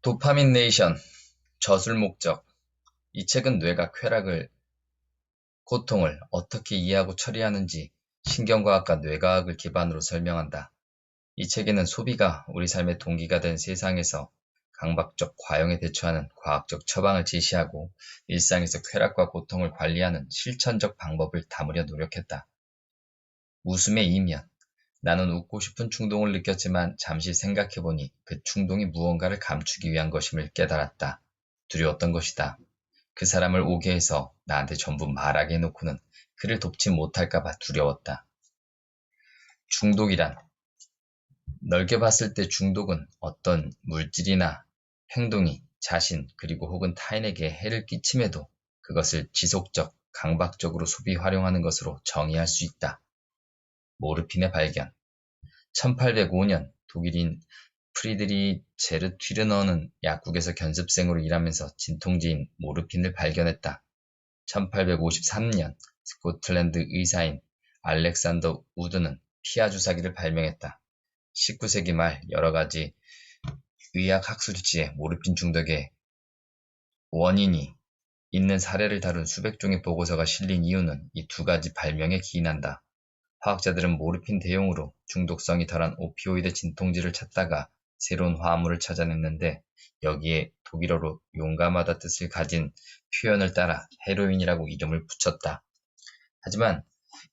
도파민 네이션, 저술 목적. 이 책은 뇌가 쾌락을, 고통을 어떻게 이해하고 처리하는지 신경과학과 뇌과학을 기반으로 설명한다. 이 책에는 소비가 우리 삶의 동기가 된 세상에서 강박적 과용에 대처하는 과학적 처방을 제시하고 일상에서 쾌락과 고통을 관리하는 실천적 방법을 담으려 노력했다. 웃음의 이면. 나는 웃고 싶은 충동을 느꼈지만 잠시 생각해보니 그 충동이 무언가를 감추기 위한 것임을 깨달았다. 두려웠던 것이다. 그 사람을 오게 해서 나한테 전부 말하게 해놓고는 그를 돕지 못할까봐 두려웠다. 중독이란 넓게 봤을 때 중독은 어떤 물질이나 행동이 자신 그리고 혹은 타인에게 해를 끼침에도 그것을 지속적, 강박적으로 소비 활용하는 것으로 정의할 수 있다. 모르핀의 발견. 1805년 독일인 프리드리체르 튀르너는 약국에서 견습생으로 일하면서 진통제인 모르핀을 발견했다. 1853년 스코틀랜드 의사인 알렉산더 우드는 피하 주사기를 발명했다. 19세기 말 여러 가지 의학 학술지에 모르핀 중독의 원인이 있는 사례를 다룬 수백 종의 보고서가 실린 이유는 이 두 가지 발명에 기인한다. 화학자들은 모르핀 대용으로 중독성이 덜한 오피오이드 진통제를 찾다가 새로운 화합물을 찾아냈는데 여기에 독일어로 용감하다 뜻을 가진 표현을 따라 헤로인이라고 이름을 붙였다. 하지만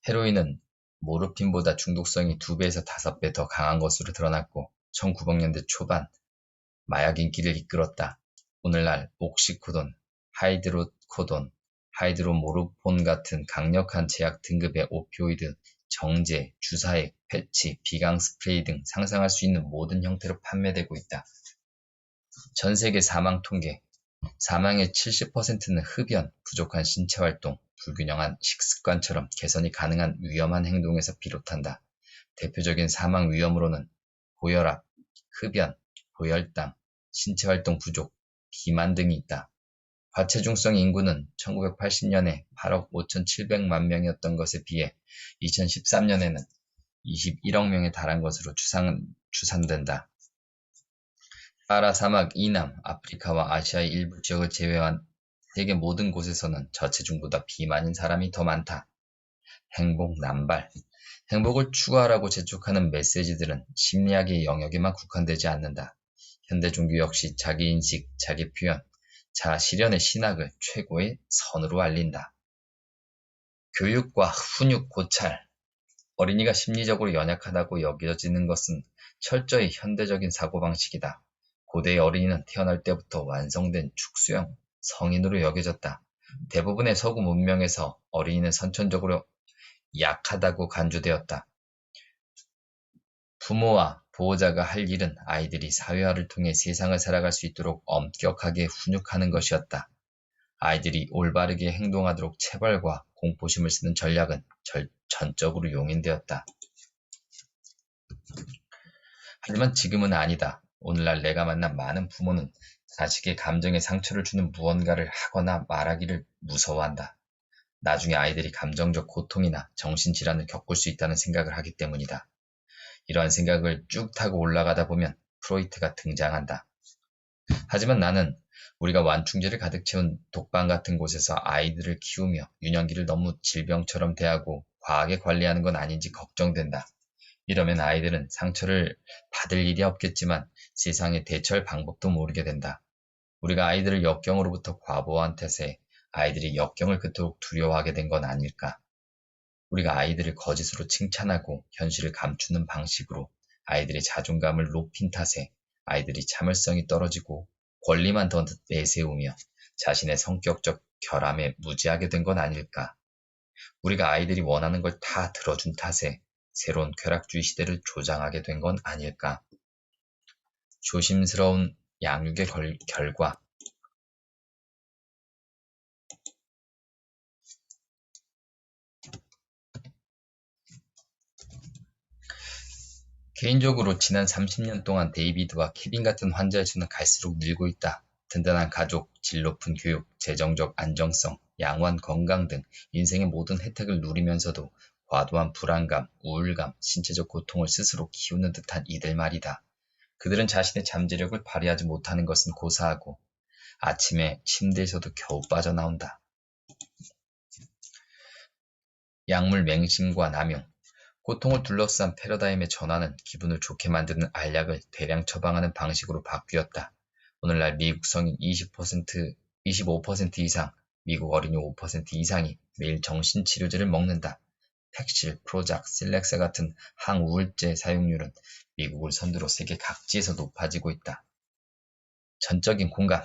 헤로인은 모르핀보다 중독성이 2배에서 5배 더 강한 것으로 드러났고 1900년대 초반 마약 인기를 이끌었다. 오늘날 옥시코돈, 하이드로코돈, 하이드로모르폰 같은 강력한 제약 등급의 오피오이드, 정제, 주사액, 패치, 비강 스프레이 등 상상할 수 있는 모든 형태로 판매되고 있다. 전 세계 사망 통계. 사망의 70%는 흡연, 부족한 신체활동, 불균형한 식습관처럼 개선이 가능한 위험한 행동에서 비롯한다. 대표적인 사망 위험으로는 고혈압, 흡연, 고혈당, 신체활동 부족, 비만 등이 있다. 과체중성 인구는 1980년에 8억 5,700만 명이었던 것에 비해 2013년에는 21억 명에 달한 것으로 추산된다. 사하라 사막 이남, 아프리카와 아시아의 일부 지역을 제외한 세계 모든 곳에서는 저체중보다 비만인 사람이 더 많다. 행복 남발. 행복을 추구하라고 재촉하는 메시지들은 심리학의 영역에만 국한되지 않는다. 현대 종교 역시 자기 인식, 자기 표현, 자아 실현의 신학을 최고의 선으로 알린다. 교육과 훈육 고찰. 어린이가 심리적으로 연약하다고 여겨지는 것은 철저히 현대적인 사고방식이다. 고대의 어린이는 태어날 때부터 완성된 축소형 성인으로 여겨졌다. 대부분의 서구 문명에서 어린이는 선천적으로 약하다고 간주되었다. 부모와 보호자가 할 일은 아이들이 사회화를 통해 세상을 살아갈 수 있도록 엄격하게 훈육하는 것이었다. 아이들이 올바르게 행동하도록 체벌과 공포심을 쓰는 전략은 전적으로 용인되었다. 하지만 지금은 아니다. 오늘날 내가 만난 많은 부모는 자식의 감정에 상처를 주는 무언가를 하거나 말하기를 무서워한다. 나중에 아이들이 감정적 고통이나 정신질환을 겪을 수 있다는 생각을 하기 때문이다. 이러한 생각을 쭉 타고 올라가다 보면 프로이트가 등장한다. 하지만 나는 우리가 완충제를 가득 채운 독방 같은 곳에서 아이들을 키우며 유년기를 너무 질병처럼 대하고 과하게 관리하는 건 아닌지 걱정된다. 이러면 아이들은 상처를 받을 일이 없겠지만 세상에 대처할 방법도 모르게 된다. 우리가 아이들을 역경으로부터 과보호한 탓에 아이들이 역경을 그토록 두려워하게 된 건 아닐까. 우리가 아이들을 거짓으로 칭찬하고 현실을 감추는 방식으로 아이들의 자존감을 높인 탓에 아이들이 참을성이 떨어지고 권리만 더 내세우며 자신의 성격적 결함에 무지하게 된 건 아닐까. 우리가 아이들이 원하는 걸 다 들어준 탓에 새로운 쾌락주의 시대를 조장하게 된 건 아닐까. 조심스러운 양육의 결과. 개인적으로 지난 30년 동안 데이비드와 케빈 같은 환자의 수는 갈수록 늘고 있다. 든든한 가족, 질 높은 교육, 재정적 안정성, 양호한 건강 등 인생의 모든 혜택을 누리면서도 과도한 불안감, 우울감, 신체적 고통을 스스로 키우는 듯한 이들 말이다. 그들은 자신의 잠재력을 발휘하지 못하는 것은 고사하고 아침에 침대에서도 겨우 빠져나온다. 약물 맹신과 남용, 고통을 둘러싼 패러다임의 전환은 기분을 좋게 만드는 알약을 대량 처방하는 방식으로 바뀌었다. 오늘날 미국 성인 25% 이상, 미국 어린이 5% 이상이 매일 정신치료제를 먹는다. 팩실, 프로작, 실렉사 같은 항우울제 사용률은 미국을 선두로 세계 각지에서 높아지고 있다. 전적인 공감.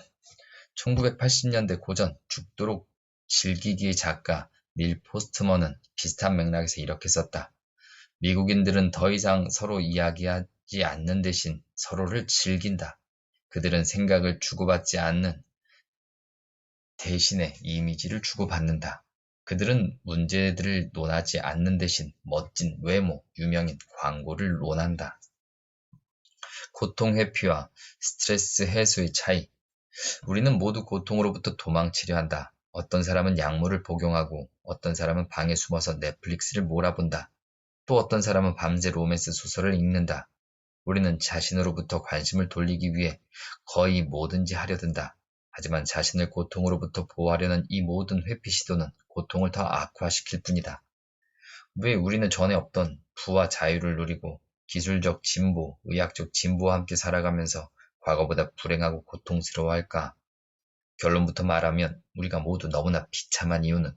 1980년대 고전 죽도록 즐기기의 작가 닐 포스트먼은 비슷한 맥락에서 이렇게 썼다. 미국인들은 더 이상 서로 이야기하지 않는 대신 서로를 즐긴다. 그들은 생각을 주고받지 않는 대신에 이미지를 주고받는다. 그들은 문제들을 논하지 않는 대신 멋진 외모, 유명인, 광고를 논한다. 고통 회피와 스트레스 해소의 차이. 우리는 모두 고통으로부터 도망치려 한다. 어떤 사람은 약물을 복용하고 어떤 사람은 방에 숨어서 넷플릭스를 몰아본다. 또 어떤 사람은 밤새 로맨스 소설을 읽는다. 우리는 자신으로부터 관심을 돌리기 위해 거의 뭐든지 하려 든다. 하지만 자신을 고통으로부터 보호하려는 이 모든 회피 시도는 고통을 더 악화시킬 뿐이다. 왜 우리는 전에 없던 부와 자유를 누리고 기술적 진보, 의학적 진보와 함께 살아가면서 과거보다 불행하고 고통스러워할까? 결론부터 말하면 우리가 모두 너무나 비참한 이유는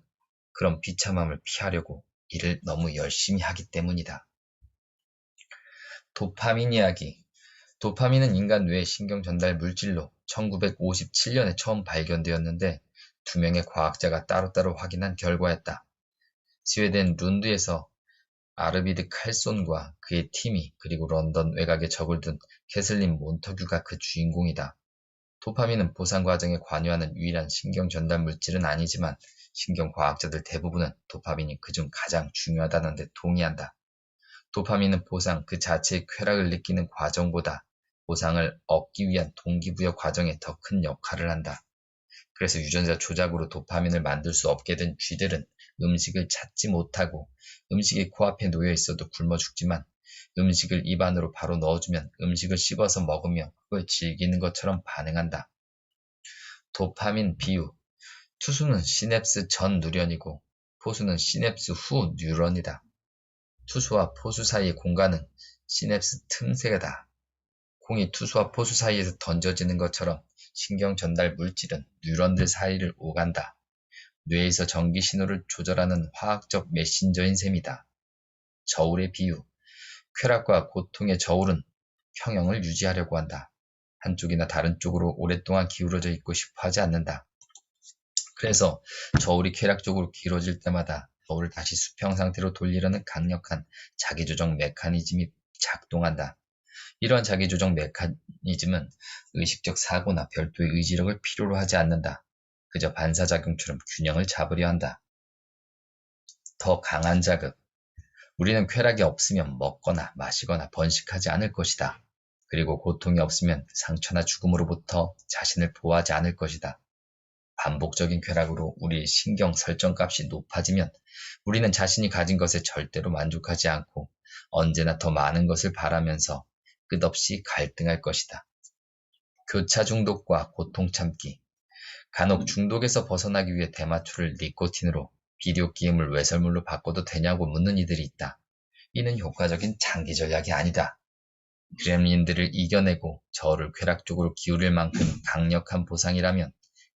그런 비참함을 피하려고 일을 너무 열심히 하기 때문이다. 도파민 이야기. 도파민은 인간 뇌의 신경 전달 물질로 1957년에 처음 발견되었는데 2명의 과학자가 따로따로 확인한 결과였다. 스웨덴 룬드에서 아르비드 칼손과 그의 팀이 그리고 런던 외곽에 적을 둔 캐슬린 몬터규가 그 주인공이다. 도파민은 보상 과정에 관여하는 유일한 신경 전달 물질은 아니지만 신경과학자들 대부분은 도파민이 그중 가장 중요하다는 데 동의한다. 도파민은 보상 그 자체의 쾌락을 느끼는 과정보다 보상을 얻기 위한 동기부여 과정에 더 큰 역할을 한다. 그래서 유전자 조작으로 도파민을 만들 수 없게 된 쥐들은 음식을 찾지 못하고 음식이 코앞에 놓여 있어도 굶어 죽지만 음식을 입 안으로 바로 넣어주면 음식을 씹어서 먹으며 그걸 즐기는 것처럼 반응한다. 도파민 비유. 투수는 시냅스 전 누런이고 포수는 시냅스 후 뉴런이다. 투수와 포수 사이의 공간은 시냅스 틈새다. 공이 투수와 포수 사이에서 던져지는 것처럼 신경 전달 물질은 뉴런들 사이를 오간다. 뇌에서 전기 신호를 조절하는 화학적 메신저인 셈이다. 저울의 비유. 쾌락과 고통의 저울은 평형을 유지하려고 한다. 한쪽이나 다른 쪽으로 오랫동안 기울어져 있고 싶어 하지 않는다. 그래서 저울이 쾌락 쪽으로 길어질 때마다 저울을 다시 수평 상태로 돌리려는 강력한 자기조정 메커니즘이 작동한다. 이러한 자기조정 메커니즘은 의식적 사고나 별도의 의지력을 필요로 하지 않는다. 그저 반사작용처럼 균형을 잡으려 한다. 더 강한 자극. 우리는 쾌락이 없으면 먹거나 마시거나 번식하지 않을 것이다. 그리고 고통이 없으면 상처나 죽음으로부터 자신을 보호하지 않을 것이다. 반복적인 쾌락으로 우리의 신경 설정값이 높아지면 우리는 자신이 가진 것에 절대로 만족하지 않고 언제나 더 많은 것을 바라면서 끝없이 갈등할 것이다. 교차 중독과 고통 참기. 간혹 중독에서 벗어나기 위해 대마초를 니코틴으로 비디오 게임을 외설물로 바꿔도 되냐고 묻는 이들이 있다. 이는 효과적인 장기 전략이 아니다. 그렘린들을 이겨내고 저를 쾌락 쪽으로 기울일 만큼 강력한 보상이라면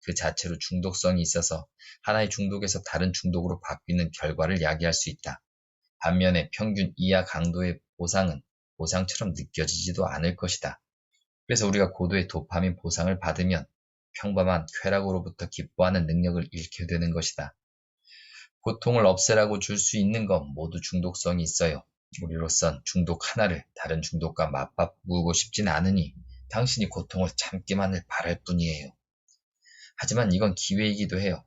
그 자체로 중독성이 있어서 하나의 중독에서 다른 중독으로 바뀌는 결과를 야기할 수 있다. 반면에 평균 이하 강도의 보상은 보상처럼 느껴지지도 않을 것이다. 그래서 우리가 고도의 도파민 보상을 받으면 평범한 쾌락으로부터 기뻐하는 능력을 잃게 되는 것이다. 고통을 없애라고 줄 수 있는 건 모두 중독성이 있어요. 우리로선 중독 하나를 다른 중독과 맞바꾸고 싶진 않으니 당신이 고통을 참기만을 바랄 뿐이에요. 하지만 이건 기회이기도 해요.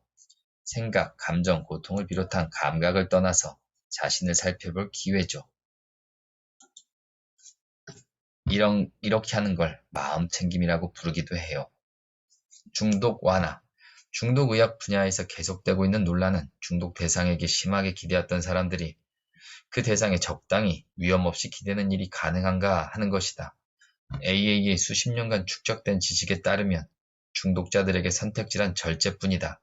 생각, 감정, 고통을 비롯한 감각을 떠나서 자신을 살펴볼 기회죠. 이렇게 하는 걸 마음 챙김이라고 부르기도 해요. 중독 완화. 중독의학 분야에서 계속되고 있는 논란은 중독 대상에게 심하게 기대었던 사람들이 그 대상에 적당히 위험 없이 기대는 일이 가능한가 하는 것이다. AA의 수십 년간 축적된 지식에 따르면 중독자들에게 선택지란 절제뿐이다.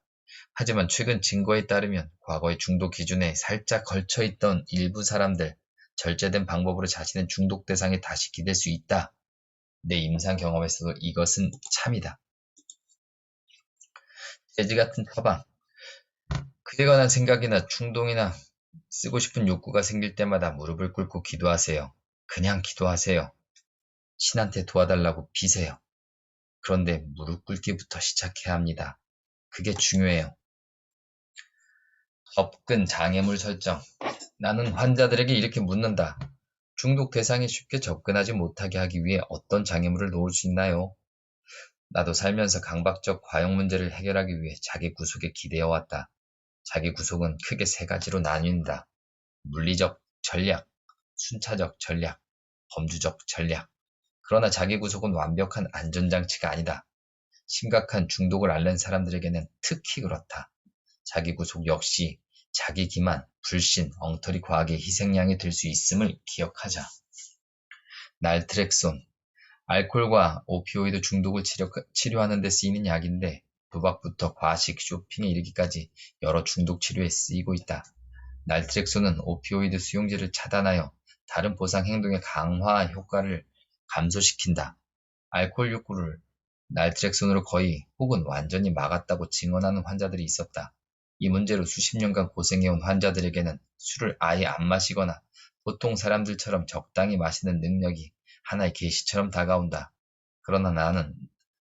하지만 최근 증거에 따르면 과거의 중독 기준에 살짝 걸쳐있던 일부 사람들, 절제된 방법으로 자신의 중독 대상에 다시 기댈 수 있다. 내 임상 경험에서도 이것은 참이다. 재즈 같은 처방. 그에 관한 생각이나 충동이나 쓰고 싶은 욕구가 생길 때마다 무릎을 꿇고 기도하세요. 그냥 기도하세요. 신한테 도와달라고 비세요. 그런데 무릎 꿇기부터 시작해야 합니다. 그게 중요해요. 접근 장애물 설정. 나는 환자들에게 이렇게 묻는다. 중독 대상에 쉽게 접근하지 못하게 하기 위해 어떤 장애물을 놓을 수 있나요? 나도 살면서 강박적 과용 문제를 해결하기 위해 자기 구속에 기대어왔다. 자기 구속은 크게 세 가지로 나뉜다. 물리적 전략, 순차적 전략, 범주적 전략. 그러나 자기 구속은 완벽한 안전장치가 아니다. 심각한 중독을 앓는 사람들에게는 특히 그렇다. 자기 구속 역시 자기 기만, 불신, 엉터리 과학의 희생양이 될 수 있음을 기억하자. 날트렉손, 알코올과 오피오이드 중독을 치료하는 데 쓰이는 약인데 도박부터 과식, 쇼핑에 이르기까지 여러 중독 치료에 쓰이고 있다. 날트렉손은 오피오이드 수용제를 차단하여 다른 보상 행동의 강화 효과를 감소시킨다. 알코올 욕구를 날트렉손으로 거의 혹은 완전히 막았다고 증언하는 환자들이 있었다. 이 문제로 수십 년간 고생해온 환자들에게는 술을 아예 안 마시거나 보통 사람들처럼 적당히 마시는 능력이 하나의 계시처럼 다가온다. 그러나 나는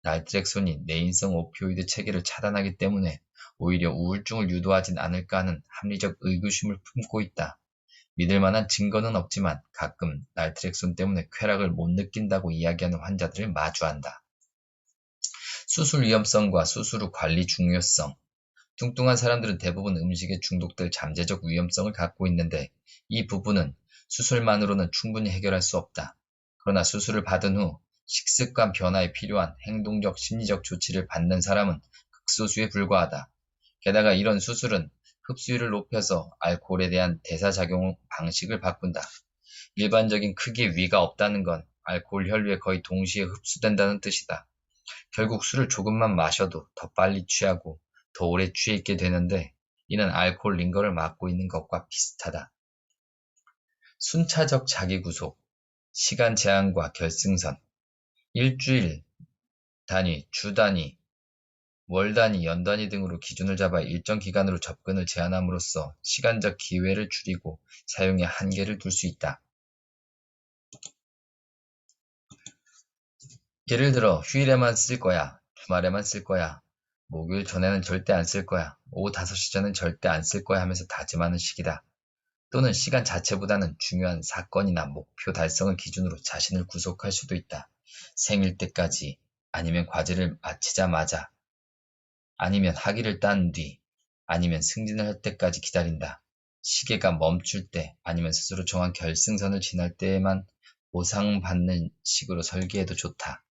날트렉손이 내인성 오피오이드 체계를 차단하기 때문에 오히려 우울증을 유도하진 않을까 하는 합리적 의구심을 품고 있다. 믿을 만한 증거는 없지만 가끔 날트렉손 때문에 쾌락을 못 느낀다고 이야기하는 환자들을 마주한다. 수술 위험성과 수술 후 관리 중요성. 뚱뚱한 사람들은 대부분 음식에 중독될 잠재적 위험성을 갖고 있는데 이 부분은 수술만으로는 충분히 해결할 수 없다. 그러나 수술을 받은 후 식습관 변화에 필요한 행동적, 심리적 조치를 받는 사람은 극소수에 불과하다. 게다가 이런 수술은 흡수율을 높여서 알코올에 대한 대사작용 방식을 바꾼다. 일반적인 크기의 위가 없다는 건 알코올 혈류에 거의 동시에 흡수된다는 뜻이다. 결국 술을 조금만 마셔도 더 빨리 취하고 더 오래 취해 있게 되는데 이는 알코올 링거를 막고 있는 것과 비슷하다. 순차적 자기구속, 시간 제한과 결승선, 일주일 단위, 주 단위, 월 단위, 연 단위 등으로 기준을 잡아 일정 기간으로 접근을 제한함으로써 시간적 기회를 줄이고 사용에 한계를 둘 수 있다. 예를 들어 휴일에만 쓸 거야, 주말에만 쓸 거야, 목요일 전에는 절대 안 쓸 거야, 오후 5시 전엔 절대 안 쓸 거야 하면서 다짐하는 식이다. 또는 시간 자체보다는 중요한 사건이나 목표 달성을 기준으로 자신을 구속할 수도 있다. 생일 때까지, 아니면 과제를 마치자마자, 아니면 학위를 딴 뒤, 아니면 승진을 할 때까지 기다린다. 시계가 멈출 때, 아니면 스스로 정한 결승선을 지날 때에만 보상받는 식으로 설계해도 좋다.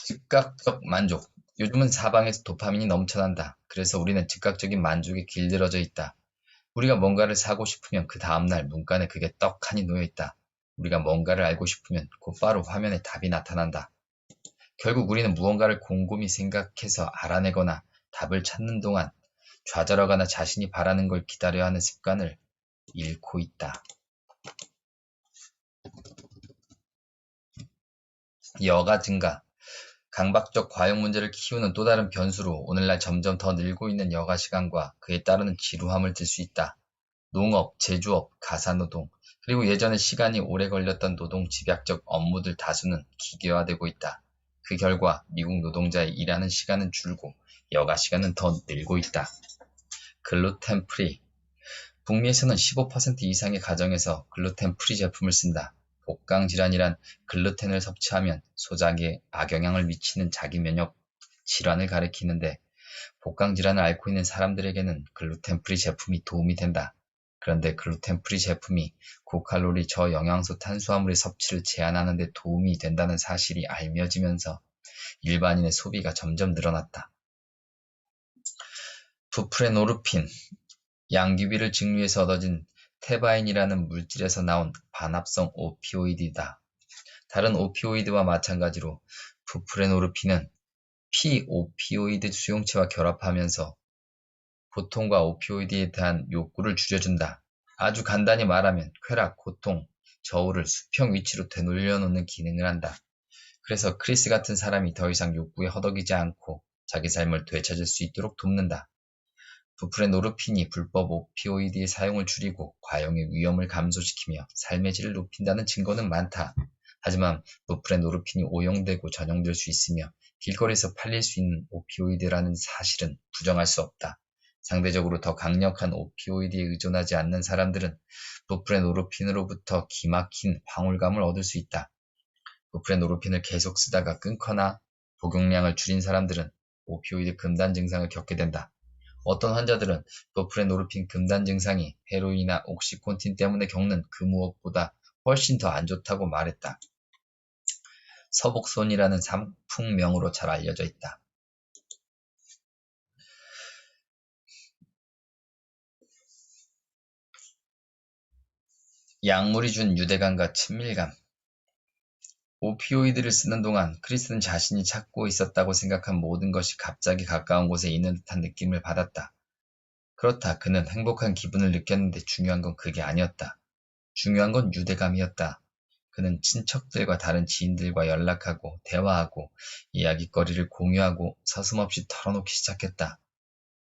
즉각적 만족. 요즘은 사방에서 도파민이 넘쳐난다. 그래서 우리는 즉각적인 만족에 길들여져 있다. 우리가 뭔가를 사고 싶으면 그 다음날 문간에 그게 떡하니 놓여있다. 우리가 뭔가를 알고 싶으면 곧바로 화면에 답이 나타난다. 결국 우리는 무언가를 곰곰이 생각해서 알아내거나 답을 찾는 동안 좌절하거나 자신이 바라는 걸 기다려야 하는 습관을 잃고 있다. 여가 증가. 강박적 과용 문제를 키우는 또 다른 변수로 오늘날 점점 더 늘고 있는 여가 시간과 그에 따르는 지루함을 들 수 있다. 농업, 제조업, 가사노동, 그리고 예전에 시간이 오래 걸렸던 노동 집약적 업무들 다수는 기계화되고 있다. 그 결과 미국 노동자의 일하는 시간은 줄고 여가 시간은 더 늘고 있다. 글루텐 프리. 북미에서는 15% 이상의 가정에서 글루텐 프리 제품을 쓴다. 복강 질환이란 글루텐을 섭취하면 소작에 악영향을 미치는 자기 면역 질환을 가리키는데 복강 질환을 앓고 있는 사람들에게는 글루텐 프리 제품이 도움이 된다. 그런데 글루텐 프리 제품이 고칼로리 저영양소 탄수화물의 섭취를 제한하는 데 도움이 된다는 사실이 알려지면서 일반인의 소비가 점점 늘어났다. 부프레노르핀. 양귀비를 증류해서 얻어진 테바인이라는 물질에서 나온 반합성 오피오이드이다. 다른 오피오이드와 마찬가지로 부프레노르핀은 피오피오이드 수용체와 결합하면서 고통과 오피오이드에 대한 욕구를 줄여준다. 아주 간단히 말하면 쾌락, 고통, 저울을 수평 위치로 되돌려놓는 기능을 한다. 그래서 크리스 같은 사람이 더 이상 욕구에 허덕이지 않고 자기 삶을 되찾을 수 있도록 돕는다. 부프레노르핀이 불법 오피오이드의 사용을 줄이고 과용의 위험을 감소시키며 삶의 질을 높인다는 증거는 많다. 하지만 부프레노르핀이 오용되고 전용될 수 있으며 길거리에서 팔릴 수 있는 오피오이드라는 사실은 부정할 수 없다. 상대적으로 더 강력한 오피오이드에 의존하지 않는 사람들은 부프레노르핀으로부터 기막힌 황홀감을 얻을 수 있다. 부프레노르핀을 계속 쓰다가 끊거나 복용량을 줄인 사람들은 오피오이드 금단 증상을 겪게 된다. 어떤 환자들은 부프레노르핀 금단 증상이 헤로인이나 옥시콘틴 때문에 겪는 그 무엇보다 훨씬 더 안 좋다고 말했다. 서복손이라는 상품명으로 잘 알려져 있다. 약물이 준 유대감과 친밀감. 오피오이드를 쓰는 동안 크리스는 자신이 찾고 있었다고 생각한 모든 것이 갑자기 가까운 곳에 있는 듯한 느낌을 받았다. 그렇다. 그는 행복한 기분을 느꼈는데 중요한 건 그게 아니었다. 중요한 건 유대감이었다. 그는 친척들과 다른 지인들과 연락하고 대화하고 이야깃거리를 공유하고 서슴없이 털어놓기 시작했다.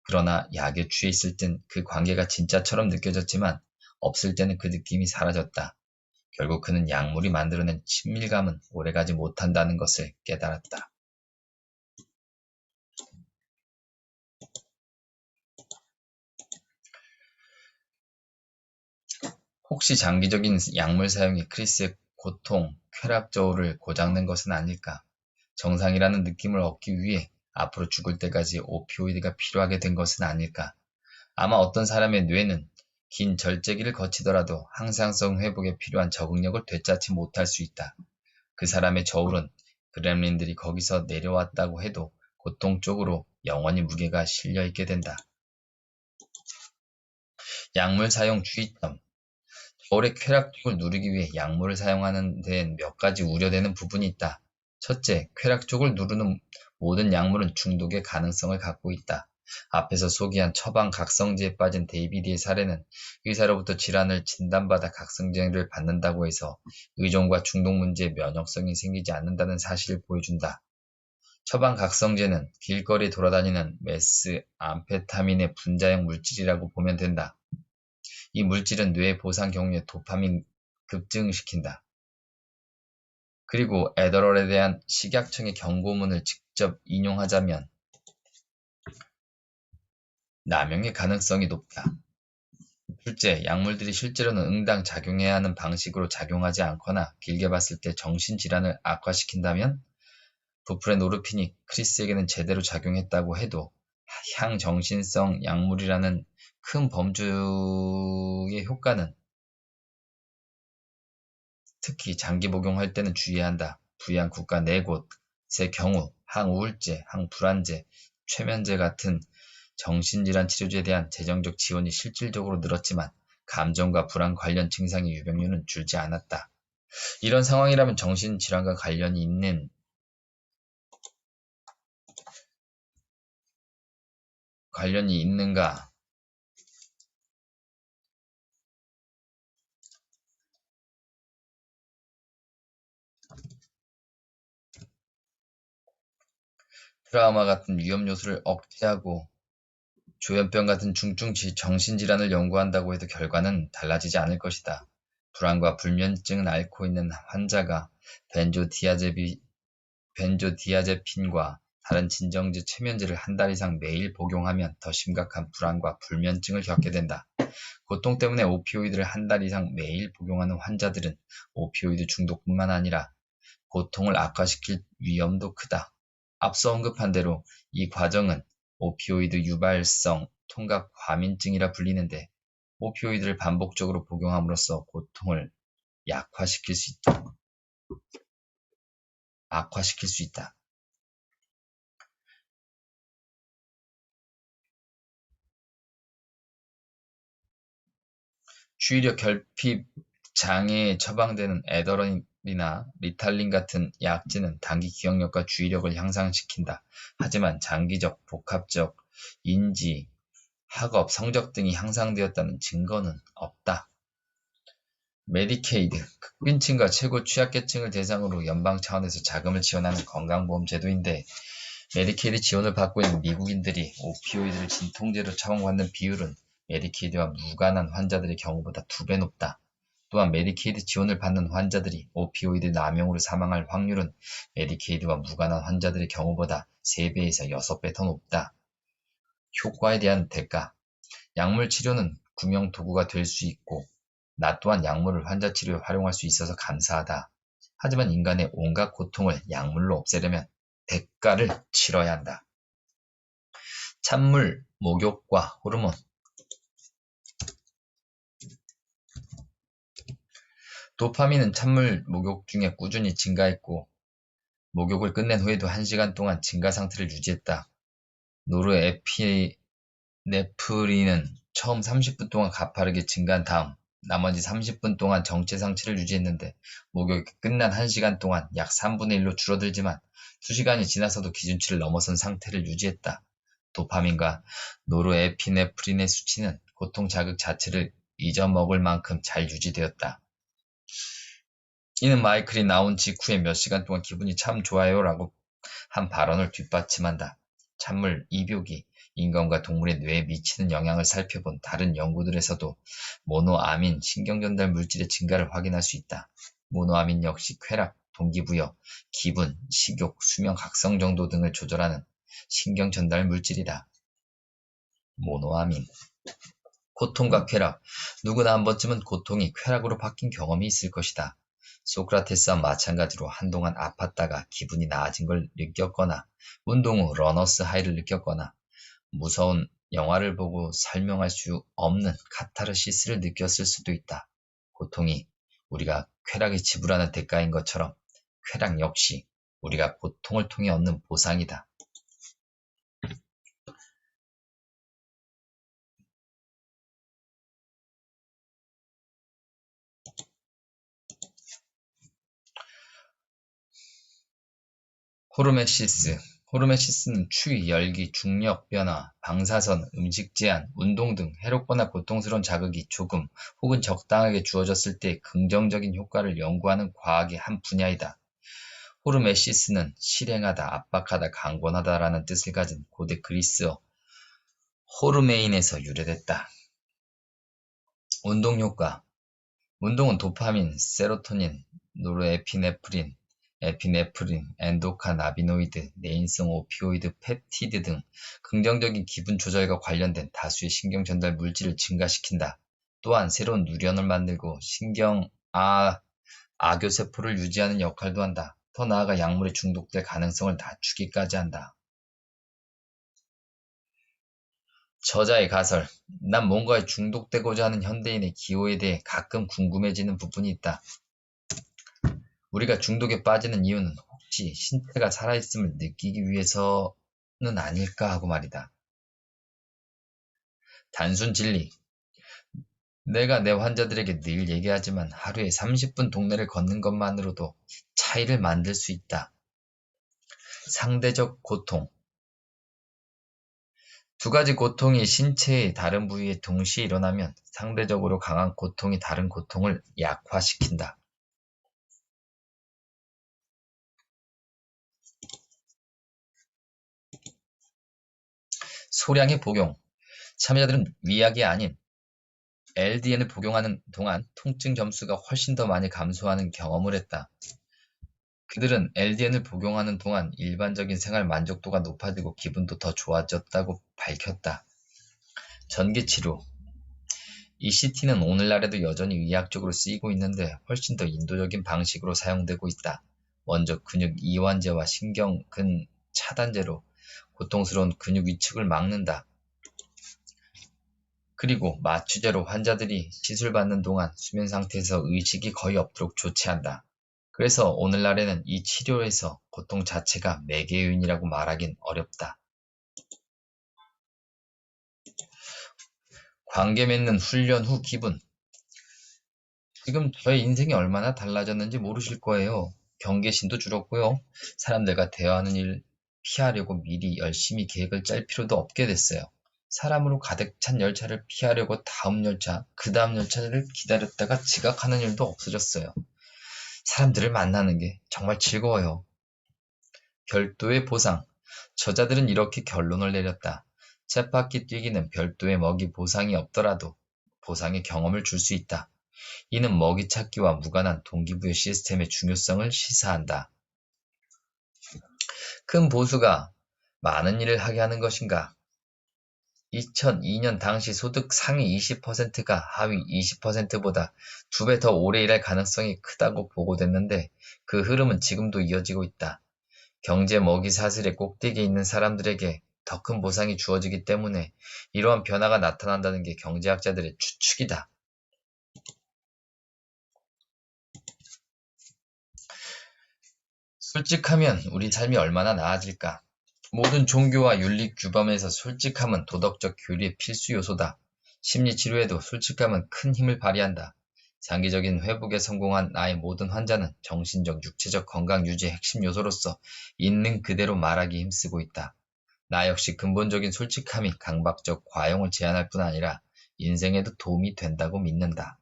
그러나 약에 취해 있을 땐 그 관계가 진짜처럼 느껴졌지만 없을 때는 그 느낌이 사라졌다. 결국 그는 약물이 만들어낸 친밀감은 오래가지 못한다는 것을 깨달았다. 혹시 장기적인 약물 사용이 크리스의 고통, 쾌락 저울을 고장낸 것은 아닐까? 정상이라는 느낌을 얻기 위해 앞으로 죽을 때까지 오피오이드가 필요하게 된 것은 아닐까? 아마 어떤 사람의 뇌는 긴 절제기를 거치더라도 항상성 회복에 필요한 적응력을 되찾지 못할 수 있다. 그 사람의 저울은 그렘린들이 거기서 내려왔다고 해도 고통 쪽으로 영원히 무게가 실려 있게 된다. 약물 사용 주의점. 저울의 쾌락 쪽을 누르기 위해 약물을 사용하는 데엔 몇 가지 우려되는 부분이 있다. 첫째, 쾌락 쪽을 누르는 모든 약물은 중독의 가능성을 갖고 있다. 앞에서 소개한 처방 각성제에 빠진 데이비드의 사례는 의사로부터 질환을 진단받아 각성제를 받는다고 해서 의존과 중독 문제에 면역성이 생기지 않는다는 사실을 보여준다. 처방 각성제는 길거리에 돌아다니는 메스 암페타민의 분자형 물질이라고 보면 된다. 이 물질은 뇌 보상 경우에 도파민 급증시킨다. 그리고 애더럴에 대한 식약청의 경고문을 직접 인용하자면 남용의 가능성이 높다. 둘째, 약물들이 실제로는 응당 작용해야 하는 방식으로 작용하지 않거나 길게 봤을 때 정신질환을 악화시킨다면 부프레노르핀이 크리스에게는 제대로 작용했다고 해도 향정신성 약물이라는 큰 범주의 효과는 특히 장기 복용할 때는 주의해야 한다. 부유한 국가 4곳의 경우 항우울제, 항불안제, 최면제 같은 정신질환 치료제에 대한 재정적 지원이 실질적으로 늘었지만 감정과 불안 관련 증상의 유병률은 줄지 않았다. 이런 상황이라면 정신질환과 관련이 있는가? 트라우마 같은 위험 요소를 억제하고 조현병 같은 중증 정신질환을 연구한다고 해도 결과는 달라지지 않을 것이다. 불안과 불면증을 앓고 있는 환자가 벤조디아제핀과 다른 진정제 최면제를 한 달 이상 매일 복용하면 더 심각한 불안과 불면증을 겪게 된다. 고통 때문에 오피오이드를 한 달 이상 매일 복용하는 환자들은 오피오이드 중독뿐만 아니라 고통을 악화시킬 위험도 크다. 앞서 언급한 대로 이 과정은 오피오이드 유발성 통각 과민증이라 불리는데 오피오이드를 반복적으로 복용함으로써 고통을 악화시킬 수 있다. 주의력 결핍 장애에 처방되는 애더럴이나 리탈린 같은 약제는 단기 기억력과 주의력을 향상시킨다. 하지만 장기적, 복합적, 인지, 학업, 성적 등이 향상되었다는 증거는 없다. 메디케이드, 극빈층과 최고 취약계층을 대상으로 연방 차원에서 자금을 지원하는 건강보험 제도인데 메디케이드 지원을 받고 있는 미국인들이 오피오이드를 진통제로 처방받는 비율은 메디케이드와 무관한 환자들의 경우보다 2배 높다. 또한 메디케이드 지원을 받는 환자들이 오피오이드 남용으로 사망할 확률은 메디케이드와 무관한 환자들의 경우보다 3배에서 6배 더 높다. 효과에 대한 대가, 약물 치료는 구명 도구가 될 수 있고 나 또한 약물을 환자 치료에 활용할 수 있어서 감사하다. 하지만 인간의 온갖 고통을 약물로 없애려면 대가를 치러야 한다. 찬물, 목욕과 호르몬. 도파민은 찬물 목욕 중에 꾸준히 증가했고 목욕을 끝낸 후에도 1시간 동안 증가 상태를 유지했다. 노르에피네프린은 처음 30분 동안 가파르게 증가한 다음 나머지 30분 동안 정체 상태를 유지했는데 목욕이 끝난 1시간 동안 약 3분의 1로 줄어들지만 수시간이 지나서도 기준치를 넘어선 상태를 유지했다. 도파민과 노르에피네프린의 수치는 고통 자극 자체를 잊어먹을 만큼 잘 유지되었다. 이는 마이클이 나온 직후에 몇 시간 동안 기분이 참 좋아요 라고 한 발언을 뒷받침한다. 찬물, 입욕이 인간과 동물의 뇌에 미치는 영향을 살펴본 다른 연구들에서도 모노아민 신경전달 물질의 증가를 확인할 수 있다. 모노아민 역시 쾌락, 동기부여, 기분, 식욕, 수면 각성 정도 등을 조절하는 신경전달 물질이다. 모노아민. 고통과 쾌락. 누구나 한 번쯤은 고통이 쾌락으로 바뀐 경험이 있을 것이다. 소크라테스와 마찬가지로 한동안 아팠다가 기분이 나아진 걸 느꼈거나 운동 후 러너스 하이를 느꼈거나 무서운 영화를 보고 설명할 수 없는 카타르시스를 느꼈을 수도 있다. 고통이 우리가 쾌락에 지불하는 대가인 것처럼 쾌락 역시 우리가 고통을 통해 얻는 보상이다. 호르메시스. 호르메시스는 추위, 열기, 중력 변화, 방사선, 음식 제한, 운동 등 해롭거나 고통스러운 자극이 조금 혹은 적당하게 주어졌을 때 긍정적인 효과를 연구하는 과학의 한 분야이다. 호르메시스는 실행하다, 압박하다, 강권하다라는 뜻을 가진 고대 그리스어 호르메인에서 유래됐다. 운동 효과. 운동은 도파민, 세로토닌, 노르에피네프린, 에피네프린, 엔도카나비노이드, 내인성 오피오이드, 펩티드 등 긍정적인 기분 조절과 관련된 다수의 신경 전달 물질을 증가시킨다. 또한 새로운 누런을 만들고 악교세포를 유지하는 역할도 한다. 더 나아가 약물에 중독될 가능성을 낮추기까지 한다. 저자의 가설. 난 뭔가에 중독되고자 하는 현대인의 기호에 대해 가끔 궁금해지는 부분이 있다. 우리가 중독에 빠지는 이유는 혹시 신체가 살아있음을 느끼기 위해서는 아닐까 하고 말이다. 단순 진리. 내가 내 환자들에게 늘 얘기하지만 하루에 30분 동네를 걷는 것만으로도 차이를 만들 수 있다. 상대적 고통. 두 가지 고통이 신체의 다른 부위에 동시에 일어나면 상대적으로 강한 고통이 다른 고통을 약화시킨다. 소량의 복용. 참여자들은 위약이 아닌 LDN을 복용하는 동안 통증 점수가 훨씬 더 많이 감소하는 경험을 했다. 그들은 LDN을 복용하는 동안 일반적인 생활 만족도가 높아지고 기분도 더 좋아졌다고 밝혔다. 전기치료. ECT는 오늘날에도 여전히 의학적으로 쓰이고 있는데 훨씬 더 인도적인 방식으로 사용되고 있다. 먼저 근육 이완제와 신경근 차단제로 고통스러운 근육 위축을 막는다. 그리고 마취제로 환자들이 시술받는 동안 수면 상태에서 의식이 거의 없도록 조치한다. 그래서 오늘날에는 이 치료에서 고통 자체가 매개 요인이라고 말하긴 어렵다. 관계 맺는 훈련 후 기분. 지금 저의 인생이 얼마나 달라졌는지 모르실 거예요. 경계심도 줄었고요. 사람들과 대화하는 일 피하려고 미리 열심히 계획을 짤 필요도 없게 됐어요. 사람으로 가득 찬 열차를 피하려고 다음 열차, 그 다음 열차를 기다렸다가 지각하는 일도 없어졌어요. 사람들을 만나는 게 정말 즐거워요. 별도의 보상. 저자들은 이렇게 결론을 내렸다. 쳇바퀴 뛰기는 별도의 먹이 보상이 없더라도 보상의 경험을 줄 수 있다. 이는 먹이 찾기와 무관한 동기부여 시스템의 중요성을 시사한다. 큰 보수가 많은 일을 하게 하는 것인가? 2002년 당시 소득 상위 20%가 하위 20%보다 2배 더 오래 일할 가능성이 크다고 보고됐는데 그 흐름은 지금도 이어지고 있다. 경제 먹이 사슬의 꼭대기에 있는 사람들에게 더 큰 보상이 주어지기 때문에 이러한 변화가 나타난다는 게 경제학자들의 추측이다. 솔직하면 우리 삶이 얼마나 나아질까? 모든 종교와 윤리 규범에서 솔직함은 도덕적 교리의 필수 요소다. 심리치료에도 솔직함은 큰 힘을 발휘한다. 장기적인 회복에 성공한 나의 모든 환자는 정신적, 육체적 건강 유지의 핵심 요소로서 있는 그대로 말하기 힘쓰고 있다. 나 역시 근본적인 솔직함이 강박적 과용을 제한할 뿐 아니라 인생에도 도움이 된다고 믿는다.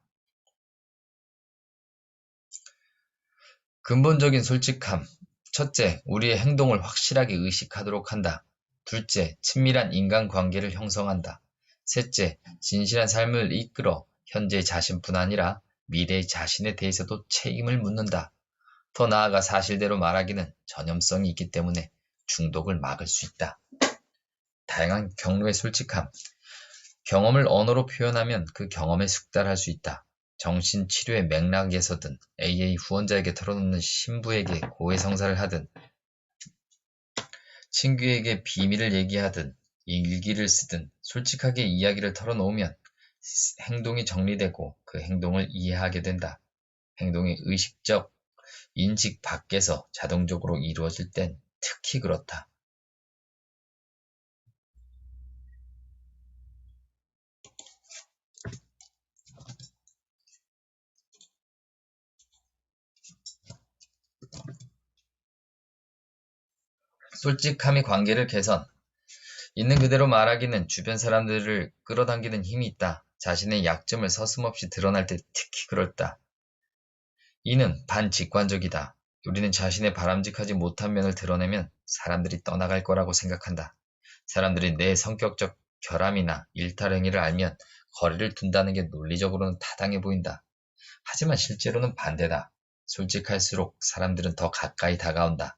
근본적인 솔직함. 첫째, 우리의 행동을 확실하게 의식하도록 한다. 둘째, 친밀한 인간관계를 형성한다. 셋째, 진실한 삶을 이끌어 현재의 자신뿐 아니라 미래의 자신에 대해서도 책임을 묻는다. 더 나아가 사실대로 말하기는 전염성이 있기 때문에 중독을 막을 수 있다. 다양한 경로의 솔직함. 경험을 언어로 표현하면 그 경험에 숙달할 수 있다. 정신치료의 맥락에서든 AA 후원자에게 털어놓는 신부에게 고해성사를 하든 친구에게 비밀을 얘기하든 일기를 쓰든 솔직하게 이야기를 털어놓으면 행동이 정리되고 그 행동을 이해하게 된다. 행동이 의식적 인식 밖에서 자동적으로 이루어질 땐 특히 그렇다. 솔직함이 관계를 개선. 있는 그대로 말하기는 주변 사람들을 끌어당기는 힘이 있다. 자신의 약점을 서슴없이 드러날 때 특히 그렇다. 이는 반직관적이다. 우리는 자신의 바람직하지 못한 면을 드러내면 사람들이 떠나갈 거라고 생각한다. 사람들이 내 성격적 결함이나 일탈 행위를 알면 거리를 둔다는 게 논리적으로는 타당해 보인다. 하지만 실제로는 반대다. 솔직할수록 사람들은 더 가까이 다가온다.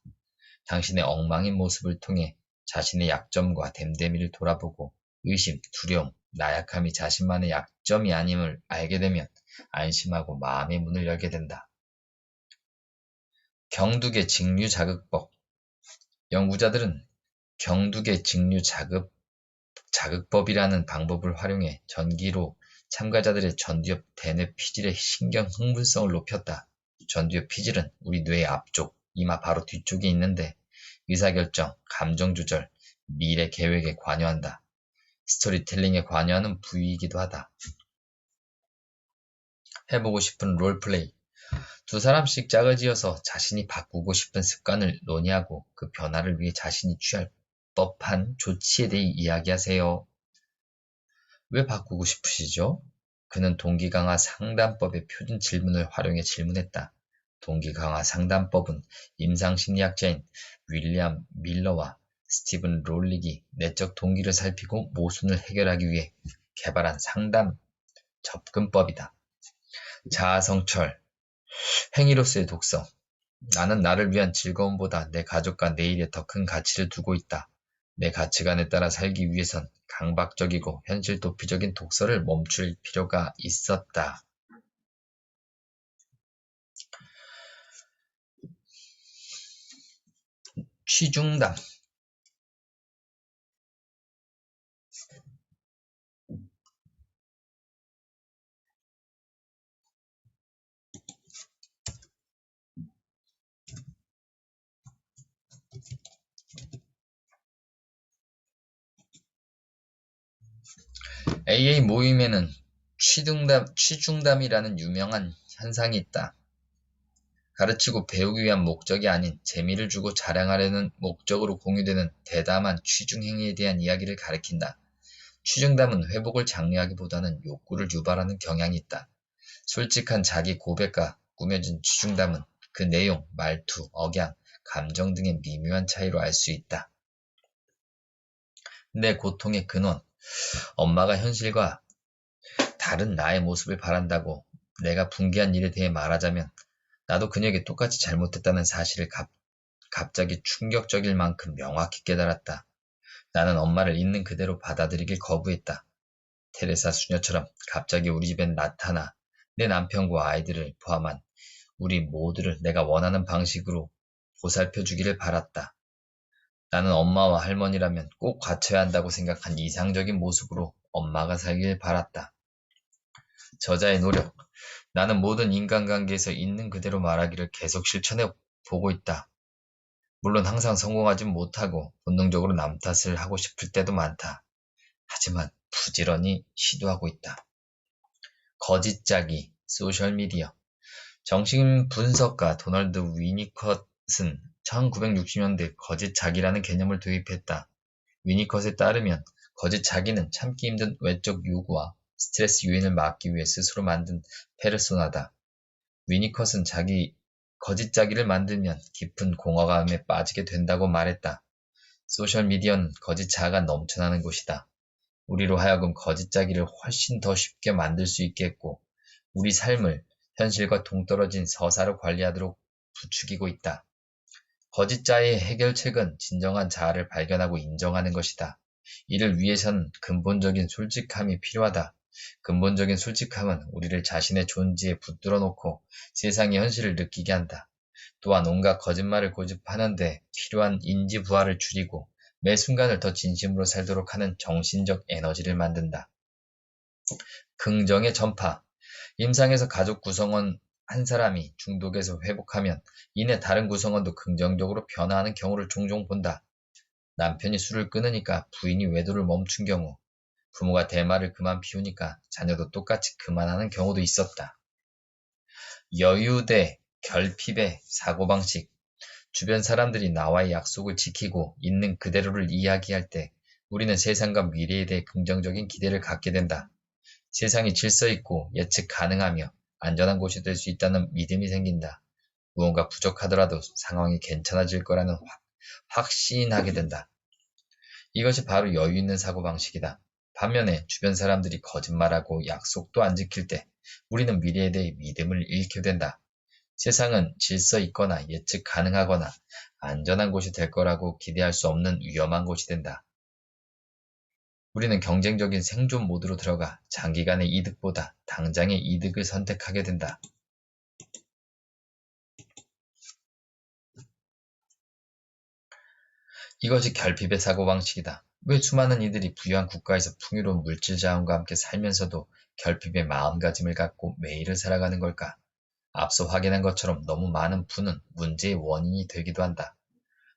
당신의 엉망인 모습을 통해 자신의 약점과 됨됨이를 돌아보고 의심, 두려움, 나약함이 자신만의 약점이 아님을 알게 되면 안심하고 마음의 문을 열게 된다. 경두계 직류 자극법. 연구자들은 경두계 직류 자극법이라는 방법을 활용해 전기로 참가자들의 전두엽 대뇌 피질의 신경 흥분성을 높였다. 전두엽 피질은 우리 뇌의 앞쪽, 이마 바로 뒤쪽에 있는데 의사결정, 감정 조절, 미래 계획에 관여한다. 스토리텔링에 관여하는 부위이기도 하다. 해보고 싶은 롤플레이. 두 사람씩 짝을 지어서 자신이 바꾸고 싶은 습관을 논의하고 그 변화를 위해 자신이 취할 법한 조치에 대해 이야기하세요. 왜 바꾸고 싶으시죠? 그는 동기강화 상담법의 표준 질문을 활용해 질문했다. 동기강화 상담법은 임상심리학자인 윌리엄 밀러와 스티븐 롤릭이 내적 동기를 살피고 모순을 해결하기 위해 개발한 상담 접근법이다. 자아성찰, 행위로서의 독성. 나는 나를 위한 즐거움보다 내 가족과 내일에 더 큰 가치를 두고 있다. 내 가치관에 따라 살기 위해선 강박적이고 현실 도피적인 독서를 멈출 필요가 있었다. 취중담. AA 모임에는 취중담이라는 유명한 현상이 있다. 가르치고 배우기 위한 목적이 아닌 재미를 주고 자랑하려는 목적으로 공유되는 대담한 취중행위에 대한 이야기를 가리킨다. 취중담은 회복을 장려하기보다는 욕구를 유발하는 경향이 있다. 솔직한 자기 고백과 꾸며진 취중담은 그 내용, 말투, 억양, 감정 등의 미묘한 차이로 알 수 있다. 내 고통의 근원, 엄마가 현실과 다른 나의 모습을 바란다고 내가 분개한 일에 대해 말하자면 나도 그녀에게 똑같이 잘못했다는 사실을 갑자기 충격적일 만큼 명확히 깨달았다. 나는 엄마를 있는 그대로 받아들이길 거부했다. 테레사 수녀처럼 갑자기 우리 집엔 나타나 내 남편과 아이들을 포함한 우리 모두를 내가 원하는 방식으로 보살펴 주기를 바랐다. 나는 엄마와 할머니라면 꼭 갖춰야 한다고 생각한 이상적인 모습으로 엄마가 살길 바랐다. 저자의 노력. 나는 모든 인간관계에서 있는 그대로 말하기를 계속 실천해 보고 있다. 물론 항상 성공하진 못하고 본능적으로 남 탓을 하고 싶을 때도 많다. 하지만 부지런히 시도하고 있다. 거짓짜기, 소셜미디어. 정신분석가 도널드 위니컷은 1960년대 거짓자기라는 개념을 도입했다. 위니컷에 따르면 거짓자기는 참기 힘든 외적 요구와 스트레스 요인을 막기 위해 스스로 만든 페르소나다. 위니컷은 거짓자기를 만들면 깊은 공허감에 빠지게 된다고 말했다. 소셜미디어는 거짓자아가 넘쳐나는 곳이다. 우리로 하여금 거짓자기를 훨씬 더 쉽게 만들 수 있게 했고 우리 삶을 현실과 동떨어진 서사로 관리하도록 부추기고 있다. 거짓자의 해결책은 진정한 자아를 발견하고 인정하는 것이다. 이를 위해서는 근본적인 솔직함이 필요하다. 근본적인 솔직함은 우리를 자신의 존재에 붙들어 놓고 세상의 현실을 느끼게 한다. 또한 온갖 거짓말을 고집하는데 필요한 인지 부하를 줄이고 매 순간을 더 진심으로 살도록 하는 정신적 에너지를 만든다. 긍정의 전파. 임상에서 가족 구성원 한 사람이 중독에서 회복하면 이내 다른 구성원도 긍정적으로 변화하는 경우를 종종 본다. 남편이 술을 끊으니까 부인이 외도를 멈춘 경우, 부모가 대마를 그만 피우니까 자녀도 똑같이 그만하는 경우도 있었다. 여유 대 결핍의 사고방식. 주변 사람들이 나와의 약속을 지키고 있는 그대로를 이야기할 때 우리는 세상과 미래에 대해 긍정적인 기대를 갖게 된다. 세상이 질서 있고 예측 가능하며 안전한 곳이 될 수 있다는 믿음이 생긴다. 무언가 부족하더라도 상황이 괜찮아질 거라는 확신하게 된다. 이것이 바로 여유 있는 사고방식이다. 반면에 주변 사람들이 거짓말하고 약속도 안 지킬 때 우리는 미래에 대해 믿음을 잃게 된다. 세상은 질서 있거나 예측 가능하거나 안전한 곳이 될 거라고 기대할 수 없는 위험한 곳이 된다. 우리는 경쟁적인 생존 모드로 들어가 장기간의 이득보다 당장의 이득을 선택하게 된다. 이것이 결핍의 사고방식이다. 왜 수많은 이들이 부유한 국가에서 풍요로운 물질 자원과 함께 살면서도 결핍의 마음가짐을 갖고 매일을 살아가는 걸까? 앞서 확인한 것처럼 너무 많은 부는 문제의 원인이 되기도 한다.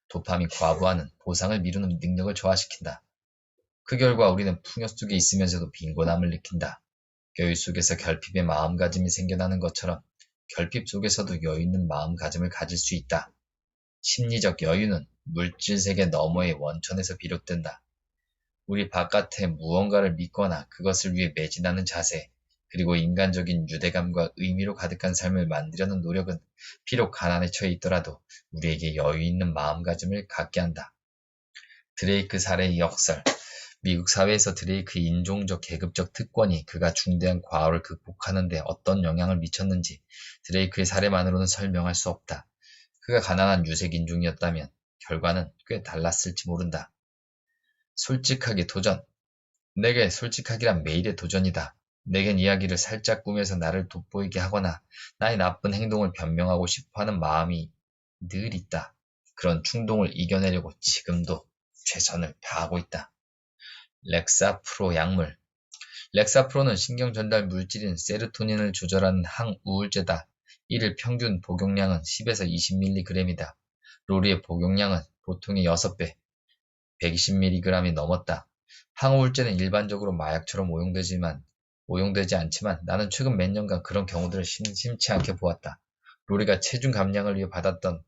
도파민 과부하는 보상을 미루는 능력을 저하시킨다. 그 결과 우리는 풍요 속에 있으면서도 빈곤함을 느낀다. 여유 속에서 결핍의 마음가짐이 생겨나는 것처럼 결핍 속에서도 여유 있는 마음가짐을 가질 수 있다. 심리적 여유는 물질 세계 너머의 원천에서 비롯된다. 우리 바깥에 무언가를 믿거나 그것을 위해 매진하는 자세, 그리고 인간적인 유대감과 의미로 가득한 삶을 만들려는 노력은 비록 가난에 처해 있더라도 우리에게 여유 있는 마음가짐을 갖게 한다. 드레이크 사례의 역설. 미국 사회에서 드레이크의 인종적 계급적 특권이 그가 중대한 과오를 극복하는 데 어떤 영향을 미쳤는지 드레이크의 사례만으로는 설명할 수 없다. 그가 가난한 유색 인종이었다면 결과는 꽤 달랐을지 모른다. 솔직하게 도전. 내게 솔직하기란 매일의 도전이다. 내겐 이야기를 살짝 꾸며서 나를 돋보이게 하거나 나의 나쁜 행동을 변명하고 싶어하는 마음이 늘 있다. 그런 충동을 이겨내려고 지금도 최선을 다하고 있다. 렉사프로 약물. 렉사프로는 신경전달 물질인 세르토닌을 조절하는 항우울제다. 이를 평균 복용량은 10에서 20mg이다. 로리의 복용량은 보통의 6배, 120mg이 넘었다. 항우울제는 일반적으로 마약처럼 오용되지만 오용되지 않지만 나는 최근 몇 년간 그런 경우들을 심심치 않게 보았다. 로리가 체중 감량을 위해 받았던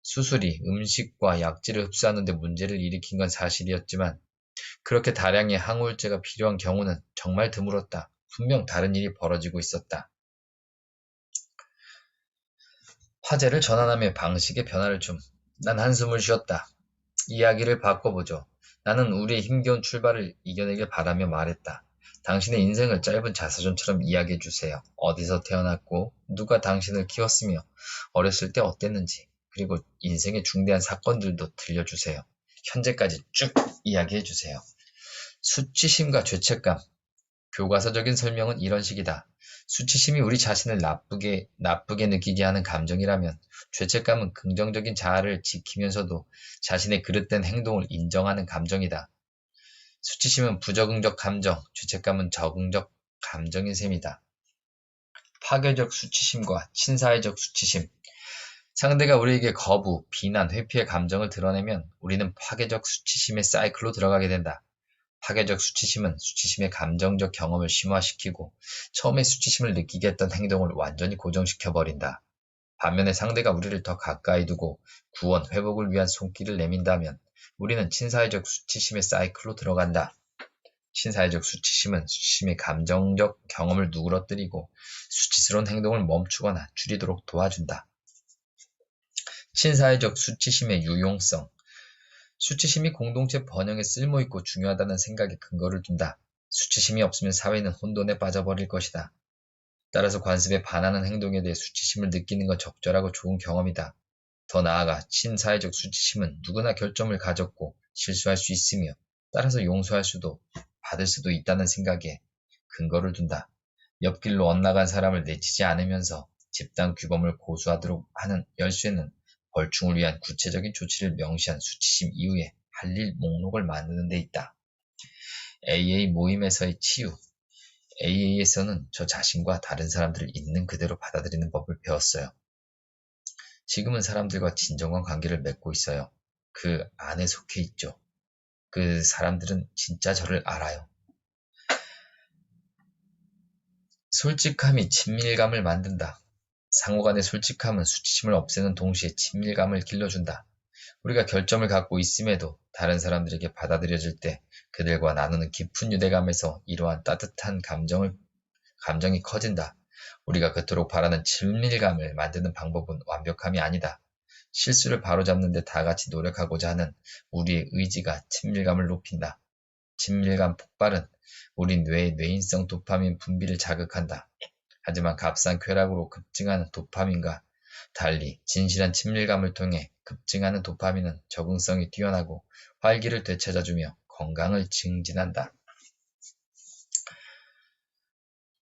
수술이 음식과 약질을 흡수하는 데 문제를 일으킨 건 사실이었지만 그렇게 다량의 항우울제가 필요한 경우는 정말 드물었다. 분명 다른 일이 벌어지고 있었다. 화제를 전환하며 방식의 변화를 줌. 난 한숨을 쉬었다. 이야기를 바꿔보죠. 나는 우리의 힘겨운 출발을 이겨내길 바라며 말했다. 당신의 인생을 짧은 자서전처럼 이야기해주세요. 어디서 태어났고, 누가 당신을 키웠으며, 어렸을 때 어땠는지, 그리고 인생의 중대한 사건들도 들려주세요. 현재까지 쭉 이야기해주세요. 수치심과 죄책감. 교과서적인 설명은 이런 식이다. 수치심이 우리 자신을 나쁘게 느끼게 하는 감정이라면 죄책감은 긍정적인 자아를 지키면서도 자신의 그릇된 행동을 인정하는 감정이다. 수치심은 부적응적 감정, 죄책감은 적응적 감정인 셈이다. 파괴적 수치심과 친사회적 수치심. 상대가 우리에게 거부, 비난, 회피의 감정을 드러내면 우리는 파괴적 수치심의 사이클로 들어가게 된다. 파괴적 수치심은 수치심의 감정적 경험을 심화시키고 처음에 수치심을 느끼게 했던 행동을 완전히 고정시켜버린다. 반면에 상대가 우리를 더 가까이 두고 구원, 회복을 위한 손길을 내민다면 우리는 친사회적 수치심의 사이클로 들어간다. 친사회적 수치심은 수치심의 감정적 경험을 누그러뜨리고 수치스러운 행동을 멈추거나 줄이도록 도와준다. 친사회적 수치심의 유용성. 수치심이 공동체 번영에 쓸모있고 중요하다는 생각에 근거를 둔다. 수치심이 없으면 사회는 혼돈에 빠져버릴 것이다. 따라서 관습에 반하는 행동에 대해 수치심을 느끼는 건 적절하고 좋은 경험이다. 더 나아가 친사회적 수치심은 누구나 결점을 가졌고 실수할 수 있으며 따라서 용서할 수도 받을 수도 있다는 생각에 근거를 둔다. 옆길로 엇나간 사람을 내치지 않으면서 집단 규범을 고수하도록 하는 열쇠는 벌충을 위한 구체적인 조치를 명시한 수치심 이후에 할 일 목록을 만드는 데 있다. AA 모임에서의 치유. AA에서는 저 자신과 다른 사람들을 있는 그대로 받아들이는 법을 배웠어요. 지금은 사람들과 진정한 관계를 맺고 있어요. 그 안에 속해 있죠. 그 사람들은 진짜 저를 알아요. 솔직함이 친밀감을 만든다. 상호 간의 솔직함은 수치심을 없애는 동시에 친밀감을 길러준다. 우리가 결점을 갖고 있음에도 다른 사람들에게 받아들여질 때 그들과 나누는 깊은 유대감에서 이러한 따뜻한 감정이 커진다. 우리가 그토록 바라는 친밀감을 만드는 방법은 완벽함이 아니다. 실수를 바로잡는 데 다 같이 노력하고자 하는 우리의 의지가 친밀감을 높인다. 친밀감 폭발은 우리 뇌의 뇌인성 도파민 분비를 자극한다. 하지만 값싼 쾌락으로 급증하는 도파민과 달리 진실한 친밀감을 통해 급증하는 도파민은 적응성이 뛰어나고 활기를 되찾아주며 건강을 증진한다.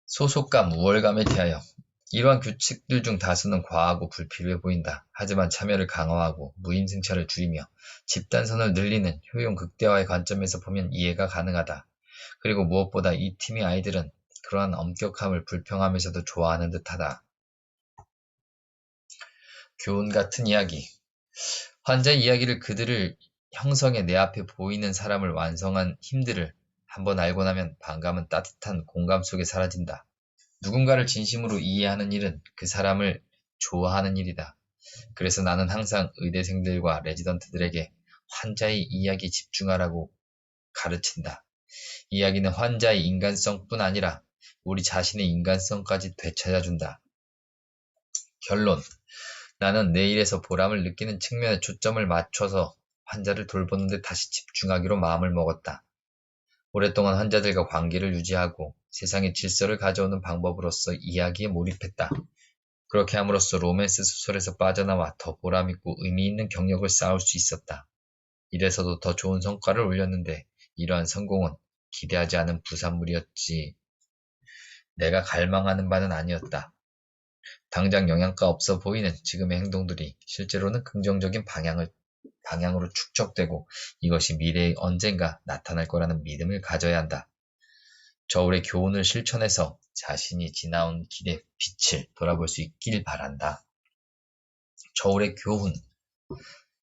소속감, 우월감에 대하여 이러한 규칙들 중 다수는 과하고 불필요해 보인다. 하지만 참여를 강화하고 무임승차를 줄이며 집단선을 늘리는 효용 극대화의 관점에서 보면 이해가 가능하다. 그리고 무엇보다 이 팀의 아이들은 그러한 엄격함을 불평하면서도 좋아하는 듯하다. 교훈 같은 이야기. 환자의 이야기를 그들을 형성해 내 앞에 보이는 사람을 완성한 힘들을 한번 알고 나면 반감은 따뜻한 공감 속에 사라진다. 누군가를 진심으로 이해하는 일은 그 사람을 좋아하는 일이다. 그래서 나는 항상 의대생들과 레지던트들에게 환자의 이야기에 집중하라고 가르친다. 이야기는 환자의 인간성뿐 아니라 우리 자신의 인간성까지 되찾아준다. 결론. 나는 내 일에서 보람을 느끼는 측면에 초점을 맞춰서 환자를 돌보는 데 다시 집중하기로 마음을 먹었다. 오랫동안 환자들과 관계를 유지하고 세상의 질서를 가져오는 방법으로서 이야기에 몰입했다. 그렇게 함으로써 로맨스 소설에서 빠져나와 더 보람있고 의미 있는 경력을 쌓을 수 있었다. 이래서도 더 좋은 성과를 올렸는데 이러한 성공은 기대하지 않은 부산물이었지. 내가 갈망하는 바는 아니었다. 당장 영양가 없어 보이는 지금의 행동들이 실제로는 긍정적인 방향으로 축적되고 이것이 미래에 언젠가 나타날 거라는 믿음을 가져야 한다. 저울의 교훈을 실천해서 자신이 지나온 길의 빛을 돌아볼 수 있길 바란다. 저울의 교훈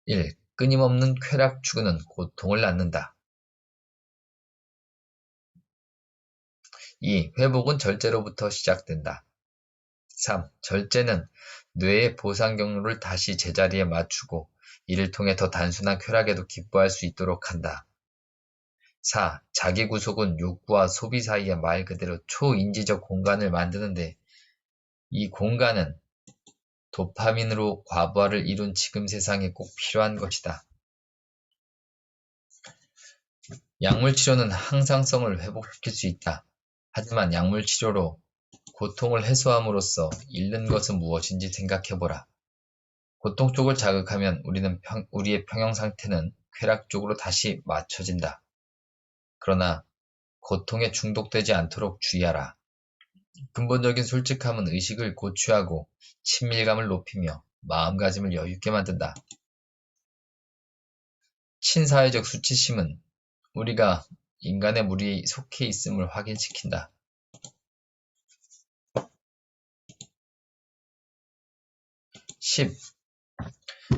1. 끊임없는 쾌락 추구는 고통을 낳는다. 2. 회복은 절제로부터 시작된다. 3. 절제는 뇌의 보상 경로를 다시 제자리에 맞추고 이를 통해 더 단순한 쾌락에도 기뻐할 수 있도록 한다. 4. 자기 구속은 욕구와 소비 사이의 말 그대로 초인지적 공간을 만드는데 이 공간은 도파민으로 과부하를 이룬 지금 세상에 꼭 필요한 것이다. 약물 치료는 항상성을 회복시킬 수 있다. 하지만 약물 치료로 고통을 해소함으로써 잃는 것은 무엇인지 생각해보라. 고통 쪽을 자극하면 우리의 평형 상태는 쾌락 쪽으로 다시 맞춰진다. 그러나 고통에 중독되지 않도록 주의하라. 근본적인 솔직함은 의식을 고취하고 친밀감을 높이며 마음가짐을 여유있게 만든다. 친사회적 수치심은 우리가 인간의 무리에 속해 있음을 확인시킨다. 10.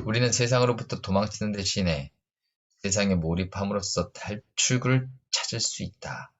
우리는 세상으로부터 도망치는 대신에 세상에 몰입함으로써 탈출구를 찾을 수 있다.